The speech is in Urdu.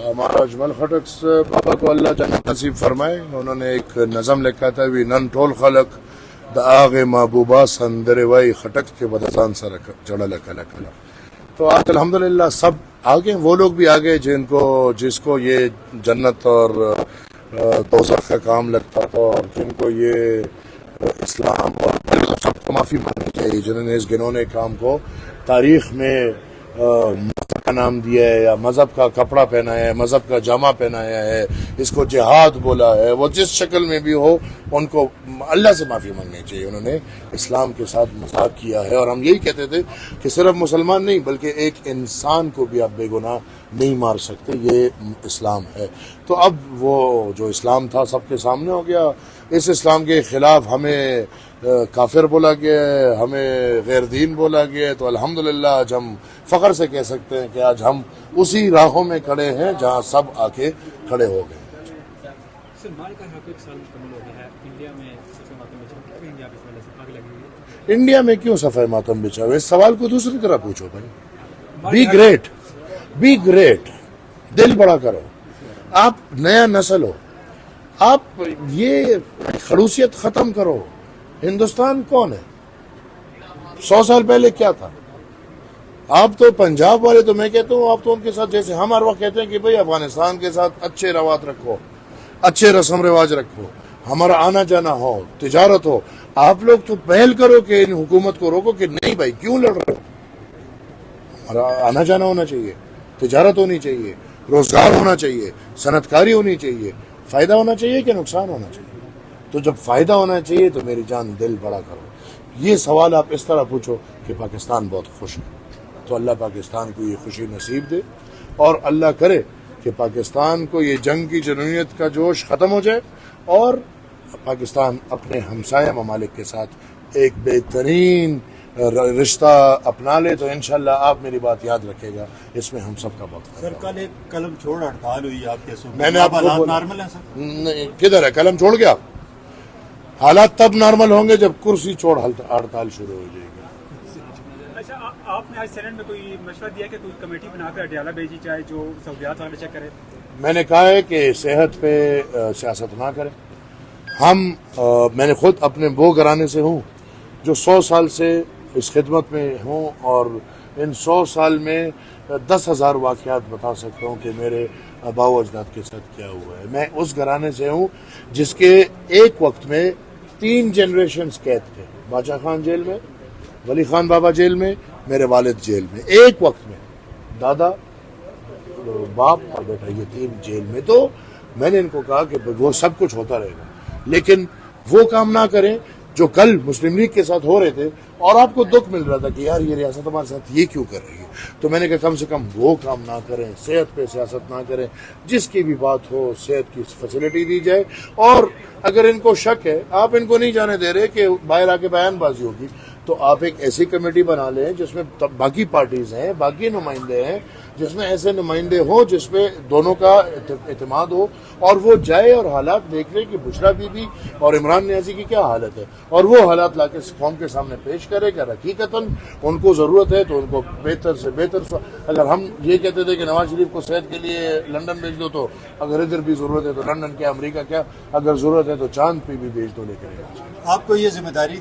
ہمارا اجمل خٹک بابا کو اللہ جنت نصیب فرمائے. انہوں نے ایک نظم لکھا تھا بھی نن ٹول خلق دا آغ محبوبہ سندر وائی خٹک کے بدسان سر چڑھل کلا کلا. تو آج الحمدللہ سب آگے وہ لوگ بھی آگے جس کو یہ جنت اور دوزخ کا کام لگتا تھا اور جن کو یہ اسلام اور سب کو معافی مانگنی چاہیے جنہوں نے اس گنونے کام کو تاریخ میں مذہب کا نام دیا ہے یا مذہب کا کپڑا پہنایا ہے, مذہب کا جامع پہنایا ہے, اس کو جہاد بولا ہے. وہ جس شکل میں بھی ہو ان کو اللہ سے معافی مانگنی چاہیے. انہوں نے اسلام کے ساتھ مذاق کیا ہے اور ہم یہی کہتے تھے کہ صرف مسلمان نہیں بلکہ ایک انسان کو بھی آپ بے گناہ نہیں مار سکتے, یہ اسلام ہے. تو اب وہ جو اسلام تھا سب کے سامنے ہو گیا. اس اسلام کے خلاف ہمیں کافر بولا گیا ہے, ہمیں غیر دین بولا گیا ہے. تو الحمدللہ آج ہم فخر سے کہہ سکتے ہیں کہ آج ہم اسی راہوں میں کھڑے ہیں جہاں سب آ کے کھڑے ہو گئے. انڈیا میں کیوں صفحہ ماتم بچھا ہوا ہے؟ اس سوال کو دوسری طرح پوچھو بھائی. بی گریٹ, دل بڑا کرو. آپ نیا نسل ہو, آپ یہ خلوصیت ختم کرو. ہندوستان کون ہے؟ 100 سال پہلے کیا تھا؟ آپ تو پنجاب والے, تو میں کہتا ہوں آپ تو ان کے ساتھ جیسے ہم ہر وقت کہتے ہیں کہ بھئی افغانستان کے ساتھ اچھے روابط رکھو, اچھے رسم رواج رکھو, ہمارا آنا جانا ہو, تجارت ہو. آپ لوگ تو پہل کرو کہ ان حکومت کو روکو کہ نہیں بھائی کیوں لڑ رہے ہو. ہمارا آنا جانا ہونا چاہیے, تجارت ہونی چاہیے, روزگار ہونا چاہیے, صنعت کاری ہونی چاہیے. فائدہ ہونا چاہیے کہ نقصان ہونا چاہیے؟ تو جب فائدہ ہونا چاہیے تو میری جان دل بڑا کرو. یہ سوال آپ اس طرح پوچھو کہ پاکستان بہت خوش ہے, تو اللہ پاکستان کو یہ خوشی نصیب دے اور اللہ کرے کہ پاکستان کو یہ جنگ کی جنونیت کا جوش ختم ہو جائے اور پاکستان اپنے ہمسایہ ممالک کے ساتھ ایک بہترین رشتہ اپنا لے. تو انشاءاللہ آپ میری بات یاد رکھے گا, اس میں ہم سب کا بہت سر. کل ایک قلم چھوڑ ہڑتال ہوئی آپ کے صوبے میں نے آپ کو نارمل ہے سر؟ کدھر ہے قلم چھوڑ گیا؟ حالات تب نارمل ہوں گے جب کرسی چھوڑ ہڑتال شروع ہو جائے گی. اچھا, آپ نے آج سینٹ میں کوئی مشورہ دیا کہ کوئی کمیٹی بنا کر اڈیالہ بھیجی جائے جو سہولیات والا چیک کرے؟ میں نے کہا ہے کہ صحت پہ سیاست نہ کریں. میں نے خود اپنے وہ گھرانے سے ہوں جو 100 سال سے اس خدمت میں ہوں اور ان 100 سال میں 10,000 واقعات بتا سکتا ہوں کہ میرے آباء و اجداد کے ساتھ کیا ہوا ہے. میں اس گھرانے سے ہوں جس کے ایک وقت میں 3 جنریشنز قید تھے. باچا خان جیل میں, ولی خان بابا جیل میں, میرے والد جیل میں, ایک وقت میں دادا, باپ اور بیٹا, یہ 3 جیل میں. تو میں نے ان کو کہا کہ وہ سب کچھ ہوتا رہے گا لیکن وہ کام نہ کریں جو کل مسلم لیگ کے ساتھ ہو رہے تھے اور آپ کو دکھ مل رہا تھا کہ یار یہ ریاست ہمارے ساتھ یہ کیوں کر رہی ہے. تو میں نے کہا کم سے کم وہ کام نہ کریں, صحت پہ سیاست نہ کریں. جس کی بھی بات ہو صحت کی فیسلٹی دی جائے. اور اگر ان کو شک ہے, آپ ان کو نہیں جانے دے رہے کہ باہر آ کے بیان بازی ہوگی, تو آپ ایک ایسی کمیٹی بنا لیں جس میں باقی پارٹیز ہیں, باقی نمائندے ہیں, جس میں ایسے نمائندے ہوں جس پہ دونوں کا اعتماد ہو اور وہ جائے اور حالات دیکھ لے کہ بشرا بی بی اور عمران نیازی کی کیا حالت ہے اور وہ حالات لا کے قوم کے سامنے پیش کرے کہ حقیقتاً ان کو ضرورت ہے تو ان کو بہتر سے بہتر. اگر ہم یہ کہتے تھے کہ نواز شریف کو صحت کے لیے لندن بھیج دو, تو اگر ادھر بھی ضرورت ہے تو لندن کیا, امریکہ کیا, اگر ضرورت ہے تو چاند پہ بھی بھیج دو. لے کر آپ کو یہ ذمہ داری